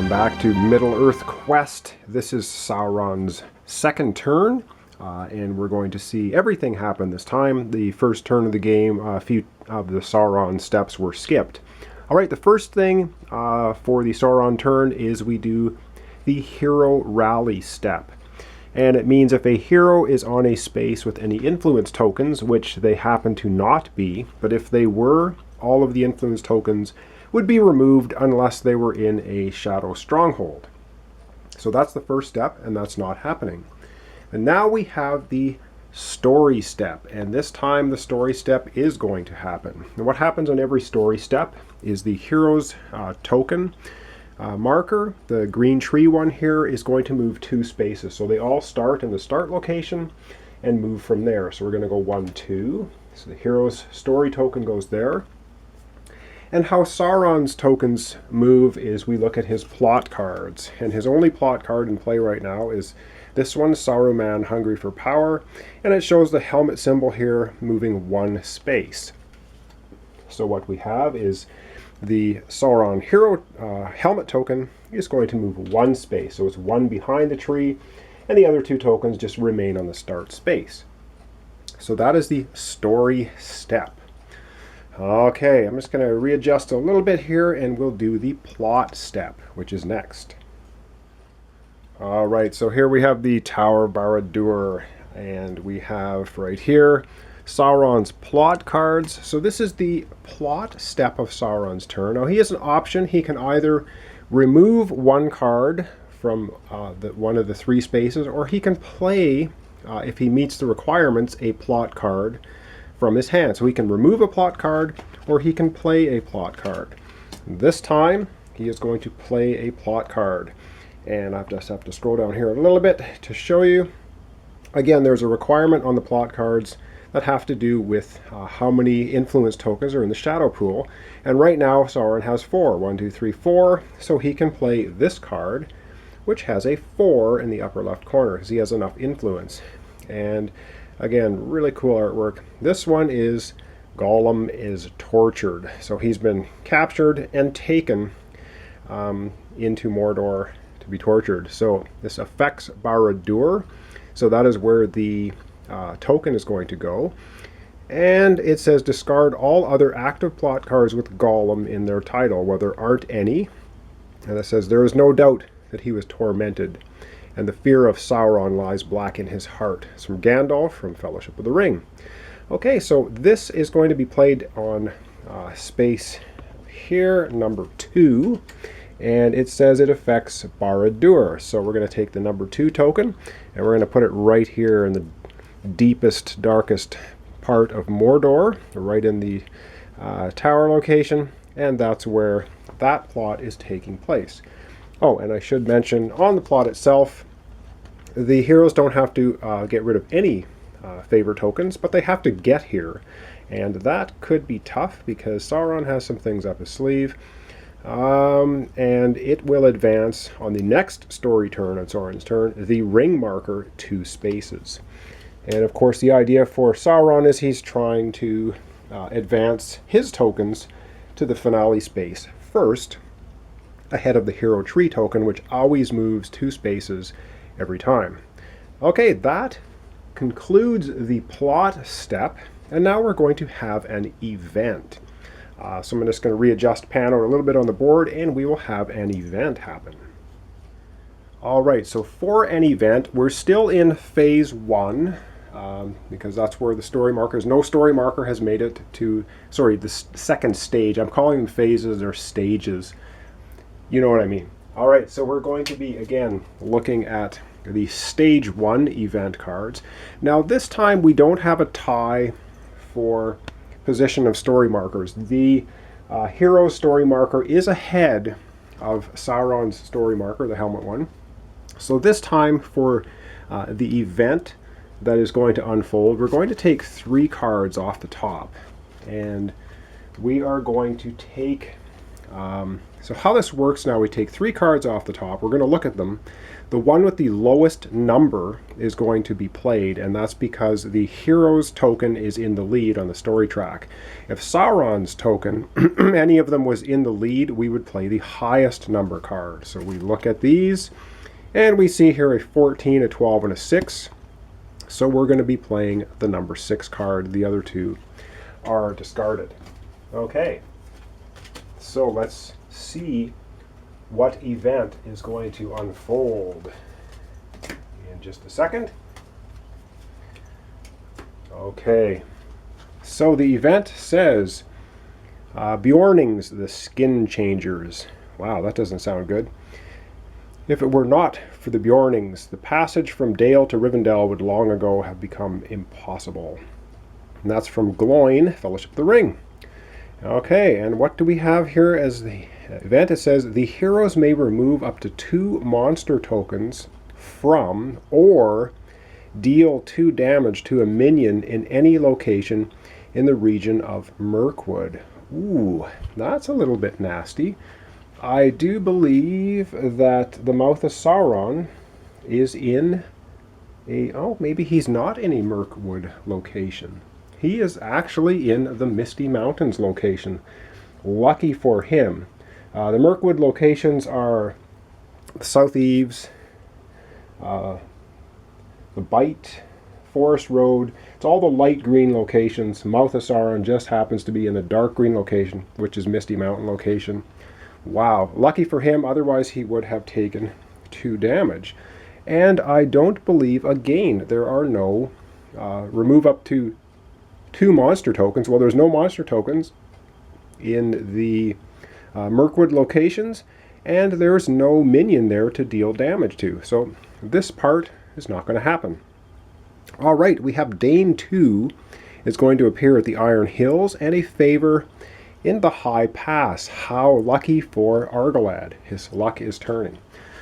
Welcome back to Middle-earth Quest. This is Sauron's second turn, and we're going to see everything happen this time. The first turn of the game, a few of the Sauron steps were skipped. Alright, the first thing for the Sauron turn is we do the hero rally step. And it means if a hero is on a space with any influence tokens, which they happen to not be, but if they were, all of the influence tokens would be removed unless they were in a shadow stronghold. So that's the first step, and that's not happening. And now we have the story step, and this time the story step is going to happen. And what happens on every story step is the hero's token marker, the green tree one here, is going to move 2 spaces. So they all start in the start location and move from there. So we're going to go 1, 2. So the hero's story token goes there. And how Sauron's tokens move is we look at his plot cards. And his only plot card in play right now is this one, Saruman, Hungry for Power. And it shows the helmet symbol here moving 1 space. So what we have is the Sauron hero helmet token is going to move 1 space. So it's 1 behind the tree, and the other 2 tokens just remain on the start space. So that is the story step. Okay, I'm just going to readjust a little bit here, and we'll do the plot step, which is next. Alright, so here we have the Tower of Barad-dûr, and we have right here Sauron's plot cards. So this is the plot step of Sauron's turn. Now he has an option. He can either remove 1 card from one of the 3 spaces, or he can play, if he meets the requirements, a plot card from his hand. So he can remove a plot card, or he can play a plot card. This time he is going to play a plot card, and I just have to scroll down here a little bit to show you. Again, there's a requirement on the plot cards that have to do with how many influence tokens are in the shadow pool. And right now Sauron has 4. 1, 2, 3, 4. So he can play this card, which has a 4 in the upper left corner because he has enough influence. And again, really cool artwork. This one is Gollum is tortured. So he's been captured and taken into Mordor to be tortured. So this affects Barad-dûr. So that is where the token is going to go. And it says discard all other active plot cards with Gollum in their title, where there aren't any. And it says there is no doubt that he was tormented, and the fear of Sauron lies black in his heart. It's from Gandalf from Fellowship of the Ring. Okay, so this is going to be played on space here, number 2. And it says it affects Barad-dûr. So we're going to take the number 2 token, and we're going to put it right here in the deepest, darkest part of Mordor, right in the tower location, and that's where that plot is taking place. Oh, and I should mention, on the plot itself, the heroes don't have to get rid of any favor tokens, but they have to get here, and that could be tough because Sauron has some things up his sleeve. And it will advance on the next story turn, on Sauron's turn, the ring marker 2 spaces. And of course the idea for Sauron is he's trying to advance his tokens to the finale space first, ahead of the hero tree token, which always moves 2 spaces every time. Okay, that concludes the plot step, and now we're going to have an event. So I'm just going to readjust Pano a little bit on the board, and we will have an event happen. Alright, so for an event, we're still in phase 1, because that's where the story markers, no story marker has made it to, the second stage. I'm calling them phases or stages. You know what I mean. Alright, so we're going to be, again, looking at the stage 1 event cards. Now this time we don't have a tie for position of story markers. The hero's story marker is ahead of Sauron's story marker, the helmet one. So this time for the event that is going to unfold, we're going to take 3 cards off the top, and we are going to take so how this works now, we take 3 cards off the top, we're going to look at them. the one with the lowest number is going to be played, and that's because the hero's token is in the lead on the story track. If Sauron's token, any of them, was in the lead, we would play the highest number card. So we look at these, and we see here a 14, a 12, and a 6. So we're going to be playing the number 6 card. The other two are discarded. Okay, so let's see what event is going to unfold in just a second. Okay, so the event says Bjornings, the Skin Changers. Wow, that doesn't sound good. If it were not for the Bjornings, the passage from Dale to Rivendell would long ago have become impossible. And that's from Gloin, Fellowship of the Ring. Okay, and what do we have here as the event? It says the heroes may remove up to 2 monster tokens from or deal 2 damage to a minion in any location in the region of Mirkwood. Ooh, that's a little bit nasty. I do believe that the Mouth of Sauron is in a... oh, maybe he's not in a Mirkwood location. He is actually in the Misty Mountains location. Lucky for him. The Mirkwood locations are the South Eaves, the Bight, Forest Road. It's all the light green locations. Mouth of Sauron just happens to be in the dark green location, which is Misty Mountain location. Wow, lucky for him, otherwise he would have taken 2 damage. And I don't believe, again, there are no remove up to 2 monster tokens. Well, there's no monster tokens in the Mirkwood locations, and there's no minion there to deal damage to. So this part is not going to happen. All right, we have Dane 2 is going to appear at the Iron Hills, and a favor in the High Pass. How lucky for Argalad. His luck is turning.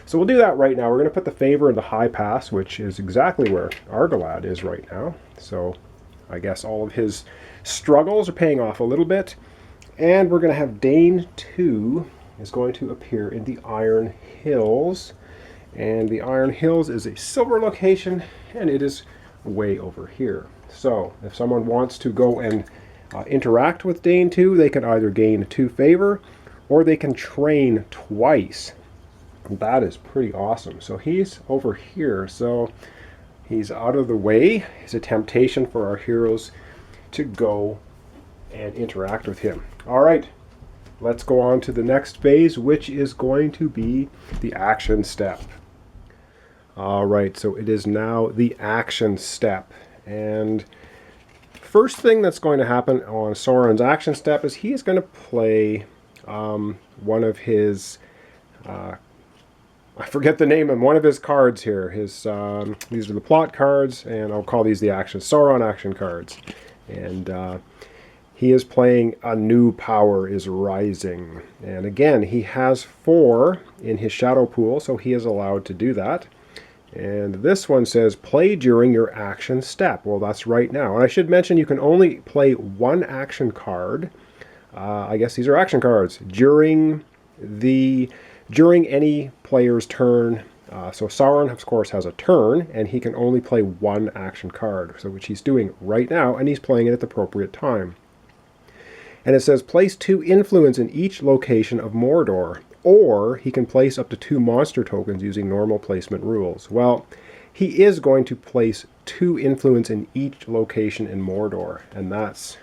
So we'll do that right now. We're going to put the favor in the High Pass, which is exactly where Argalad is right now. So I guess all of his struggles are paying off a little bit. And we're going to have Dane 2 is going to appear in the Iron Hills. And the Iron Hills is a silver location, and it is way over here. So if someone wants to go and interact with Dane 2, they can either gain 2 favor, or they can train twice. That is pretty awesome. So he's over here. So he's out of the way. It's a temptation for our heroes to go and interact with him. All right, let's go on to the next phase, which is going to be the action step. All right, so it is now the action step. And first thing that's going to happen on Sauron's action step is he is going to play one of his... I forget the name of one of his cards here. These are the plot cards, and I'll call these the Sauron action cards. And he is playing A New Power is Rising. And again, he has 4 in his shadow pool, so he is allowed to do that. And this one says, play during your action step. Well, that's right now. And I should mention you can only play 1 action card. I guess these are action cards. During any player's turn. So Sauron, of course, has a turn, and he can only play 1 action card, so which he's doing right now, and he's playing it at the appropriate time. And it says, place 2 influence in each location of Mordor, or he can place up to 2 monster tokens using normal placement rules. Well, he is going to place 2 influence in each location in Mordor, and that's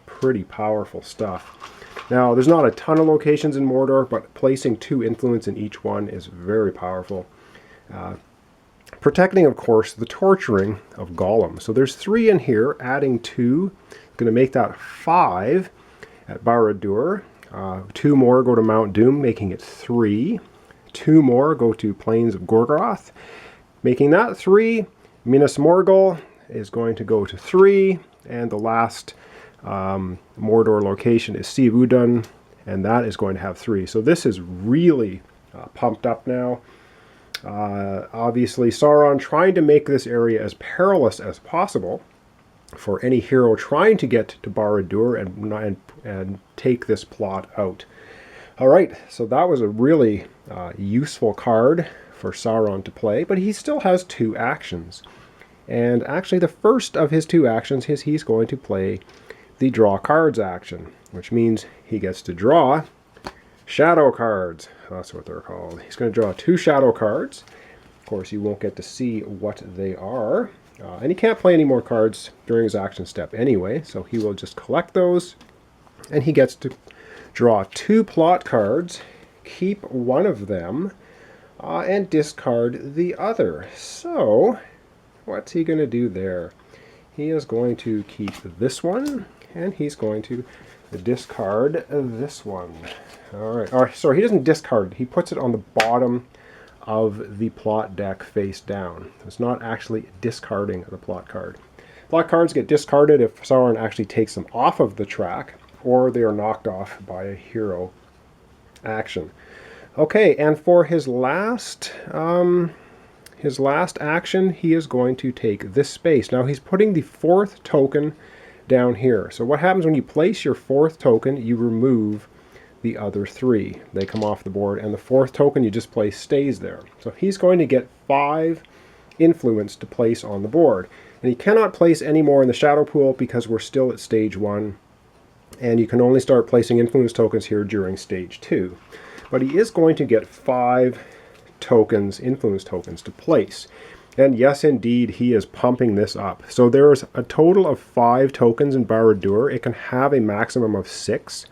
pretty powerful stuff. Now, there's not a ton of locations in Mordor, but placing 2 influence in each one is very powerful. Protecting, of course, the torturing of Gollum. So there's 3 in here, adding 2, going to make that 5 at Barad-dûr. 2 more go to Mount Doom, making it 3. 2 more go to Plains of Gorgoroth, making that 3. Minas Morgul is going to go to 3, and the last Mordor location is Sea of Udun, and that is going to have 3. So this is really pumped up now. Obviously, Sauron trying to make this area as perilous as possible for any hero trying to get to Barad-dûr and take this plot out. All right, so that was a really useful card for Sauron to play, but he still has 2 actions. And actually the first of his 2 actions is he's going to play the draw cards action, which means he gets to draw shadow cards. That's what they're called. He's going to draw 2 shadow cards. Of course, you won't get to see what they are. And he can't play any more cards during his action step anyway, so he will just collect those. And he gets to draw 2 plot cards, keep one of them, and discard the other. So, what's he going to do there? He is going to keep this one, and he's going to discard this one. All right. Or, sorry, he doesn't discard it. He puts it on the bottom of the plot deck face down. It's not actually discarding the plot card. Plot cards get discarded if Sauron actually takes them off of the track, or they are knocked off by a hero action. Okay, and for his last action, he is going to take this space. Now he's putting the 4th token down here. So what happens when you place your 4th token? You remove the other 3. They come off the board, and the 4th token you just place stays there. So he's going to get 5 influence to place on the board. And he cannot place any more in the shadow pool because we're still at stage 1. And you can only start placing influence tokens here during stage 2. But he is going to get 5 tokens, influence tokens, to place. And yes, indeed, he is pumping this up. So there's a total of 5 tokens in Barad-dûr. It can have a maximum of 6.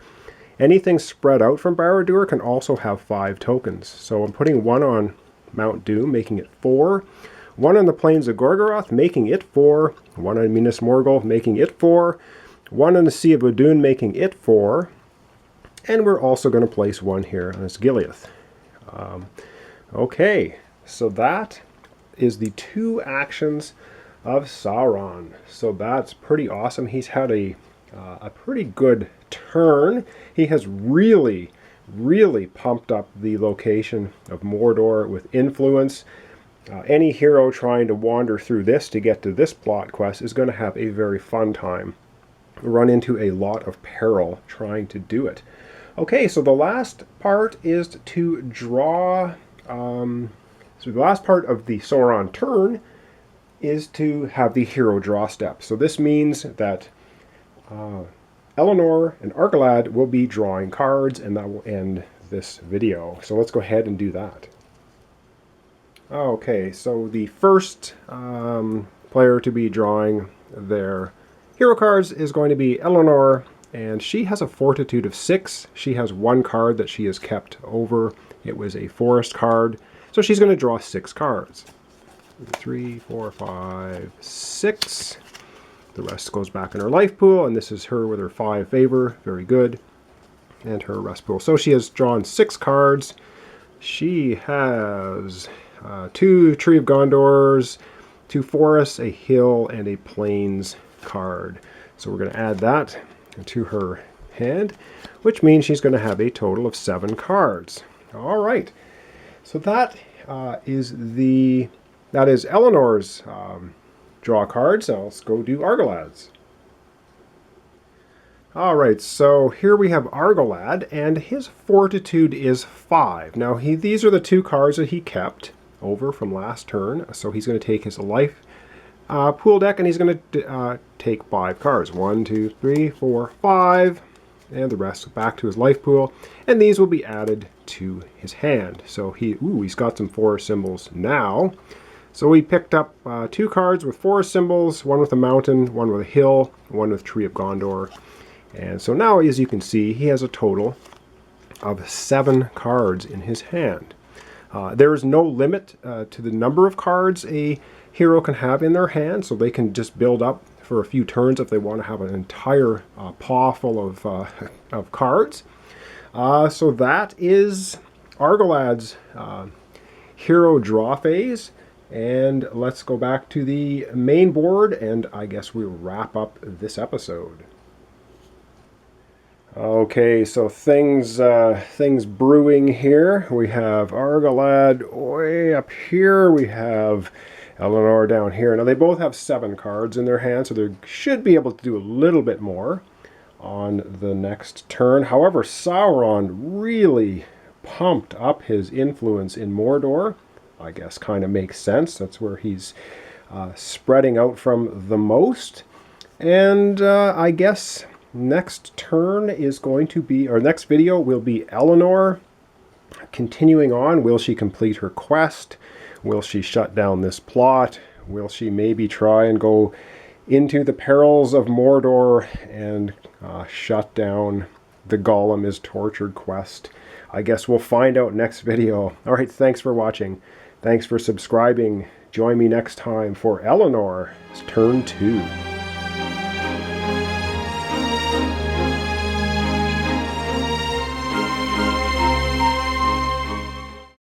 Anything spread out from Barad-dûr can also have 5 tokens. So I'm putting 1 on Mount Doom, making it 4. 1 on the Plains of Gorgoroth, making it 4. 1 on Minas Morgul, making it 4. 1 on the Sea of Udun, making it 4. And we're also going to place 1 here on Osgiliath. Okay, so that is the 2 actions of Sauron. So that's pretty awesome. He's had a pretty good turn. He has really pumped up the location of Mordor with influence. Any hero trying to wander through this to get to this plot quest is going to have a very fun time. Run into a lot of peril trying to do it. Okay, so the last part is to draw. So the last part of the Sauron turn is to have the hero draw step. So this means that Eleanor and Argalad will be drawing cards, and that will end this video. So let's go ahead and do that. Okay, so the first player to be drawing their hero cards is going to be Eleanor, and she has a fortitude of 6. She has 1 card that she has kept over. It was a forest card, so she's going to draw 6 cards. 3, 4, 5, 6. The rest goes back in her life pool, and this is her with her 5 favor. Very good. And her rest pool. So she has drawn 6 cards. She has 2 Tree of Gondors, 2 forests, a hill, and a plains card. So we're going to add that to her hand, which means she's going to have a total of 7 cards. All right. So that is Eleanor's draw cards. Now let's go do Argalad's. All right, so here we have Argalad, and his fortitude is 5. Now these are the 2 cards that he kept over from last turn. So he's going to take his life pool deck, and he's going to take 5 cards. 1, 2, 3, 4, 5, and the rest back to his life pool. And these will be added to his hand. So he's got some forest symbols now. So we picked up 2 cards with forest symbols, 1 with a mountain, 1 with a hill, 1 with Tree of Gondor. And so now, as you can see, he has a total of 7 cards in his hand. There is no limit to the number of cards a hero can have in their hand, so they can just build up for a few turns if they want to have an entire paw full of cards. So that is Argalad's hero draw phase. And let's go back to the main board, and I guess we'll wrap up this episode. Okay, so things brewing here. We have Argalad way up here. We have Eleanor down here. Now they both have 7 cards in their hand, so they should be able to do a little bit more on the next turn. However, Sauron really pumped up his influence in Mordor. I guess, kind of makes sense. That's where he's spreading out from the most. And I guess next turn is going to be, or next video will be Eleanor. Continuing on, will she complete her quest? Will she shut down this plot? Will she maybe try and go into the perils of Mordor and shut down the Gollum is tortured quest? I guess we'll find out next video. All right, thanks for watching. Thanks for subscribing. Join me next time for Eleanor's Turn 2.